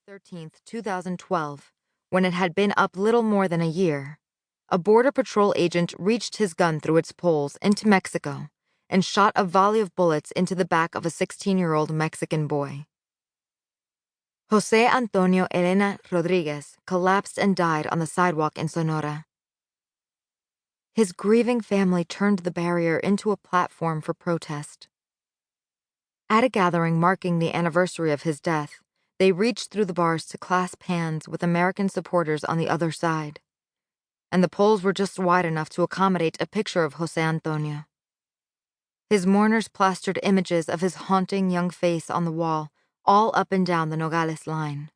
13th, 2012, when it had been up little more than a year, a Border Patrol agent reached his gun through its poles into Mexico and shot a volley of bullets into the back of a 16-year-old Mexican boy. Jose Antonio Elena Rodriguez collapsed and died on the sidewalk in Sonora. His grieving family turned the barrier into a platform for protest. At a gathering marking the anniversary of his death, they reached through the bars to clasp hands with American supporters on the other side. And the poles were just wide enough to accommodate a picture of Jose Antonio. His mourners plastered images of his haunting young face on the wall, all up and down the Nogales line.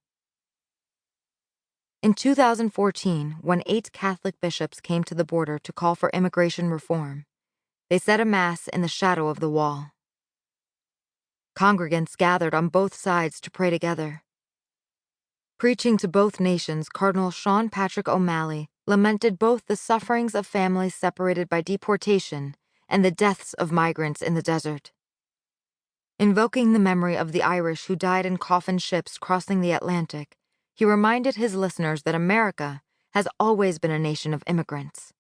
In 2014, when 8 Catholic bishops came to the border to call for immigration reform, they said a mass in the shadow of the wall. Congregants gathered on both sides to pray together. Preaching to both nations, Cardinal Sean Patrick O'Malley lamented both the sufferings of families separated by deportation and the deaths of migrants in the desert. Invoking the memory of the Irish who died in coffin ships crossing the Atlantic, he reminded his listeners that America has always been a nation of immigrants.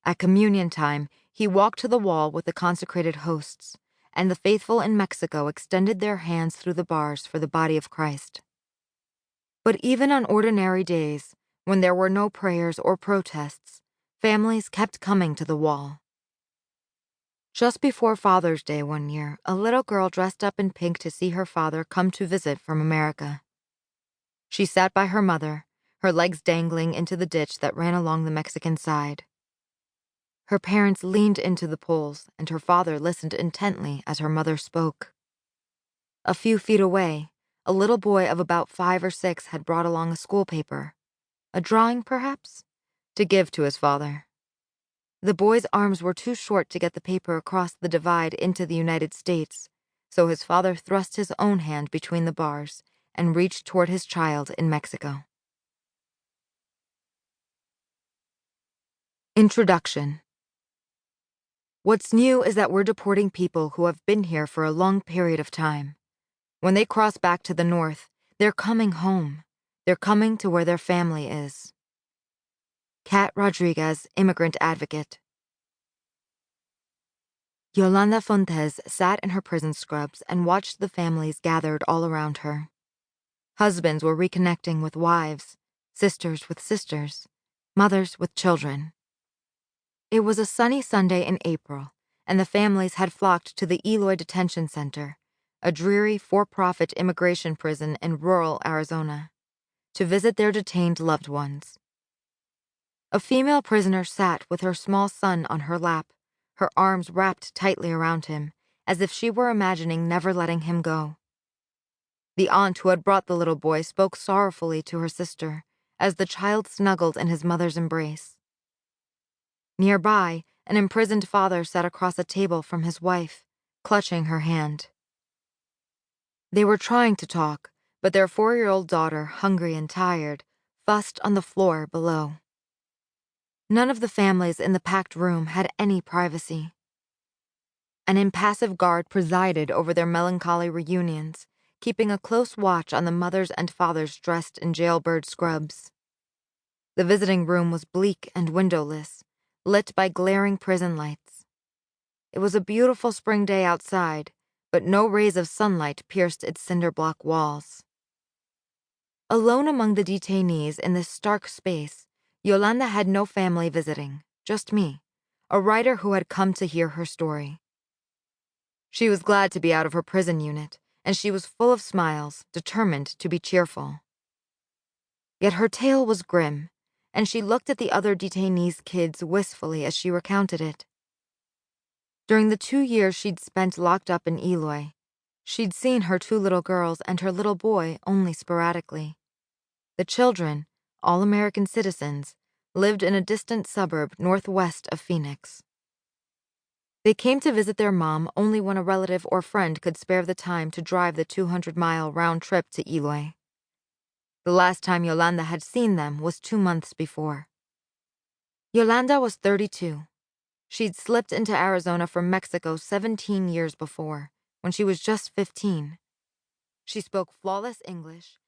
At communion time, he walked to the wall with the consecrated hosts, and the faithful in Mexico extended their hands through the bars for the body of Christ. But even on ordinary days, when there were no prayers or protests, families kept coming to the wall. Just before Father's Day one year, a little girl dressed up in pink to see her father come to visit from America. She sat by her mother, her legs dangling into the ditch that ran along the Mexican side. Her parents leaned into the poles, and her father listened intently as her mother spoke. A few feet away, a little boy of about 5 or 6 had brought along a school paper, a drawing perhaps, to give to his father. The boy's arms were too short to get the paper across the divide into the United States, so his father thrust his own hand between the bars and reached toward his child in Mexico. Introduction. What's new is that we're deporting people who have been here for a long period of time. When they cross back to the north, they're coming home. They're coming to where their family is. Kat Rodriguez, Immigrant Advocate. Yolanda Fontes sat in her prison scrubs and watched the families gathered all around her. Husbands were reconnecting with wives, sisters with sisters, mothers with children. It was a sunny Sunday in April, and the families had flocked to the Eloy Detention Center, a dreary for-profit immigration prison in rural Arizona, to visit their detained loved ones. A female prisoner sat with her small son on her lap, her arms wrapped tightly around him, as if she were imagining never letting him go. The aunt who had brought the little boy spoke sorrowfully to her sister as the child snuggled in his mother's embrace. Nearby, an imprisoned father sat across a table from his wife, clutching her hand. They were trying to talk, but their 4-year-old daughter, hungry and tired, fussed on the floor below. None of the families in the packed room had any privacy. An impassive guard presided over their melancholy reunions, keeping a close watch on the mothers and fathers dressed in jailbird scrubs. The visiting room was bleak and windowless, lit by glaring prison lights. It was a beautiful spring day outside, but no rays of sunlight pierced its cinder block walls. Alone among the detainees in this stark space, Yolanda had no family visiting, just me, a writer who had come to hear her story. She was glad to be out of her prison unit, and she was full of smiles, determined to be cheerful. Yet her tale was grim, and she looked at the other detainees' kids wistfully as she recounted it. During the 2 years she'd spent locked up in Eloy, she'd seen her 2 little girls and her little boy only sporadically. The children, all American citizens, lived in a distant suburb northwest of Phoenix. They came to visit their mom only when a relative or friend could spare the time to drive the 200-mile round trip to Eloy. The last time Yolanda had seen them was 2 months before. Yolanda was 32. She'd slipped into Arizona from Mexico 17 years before, when she was just 15. She spoke flawless English,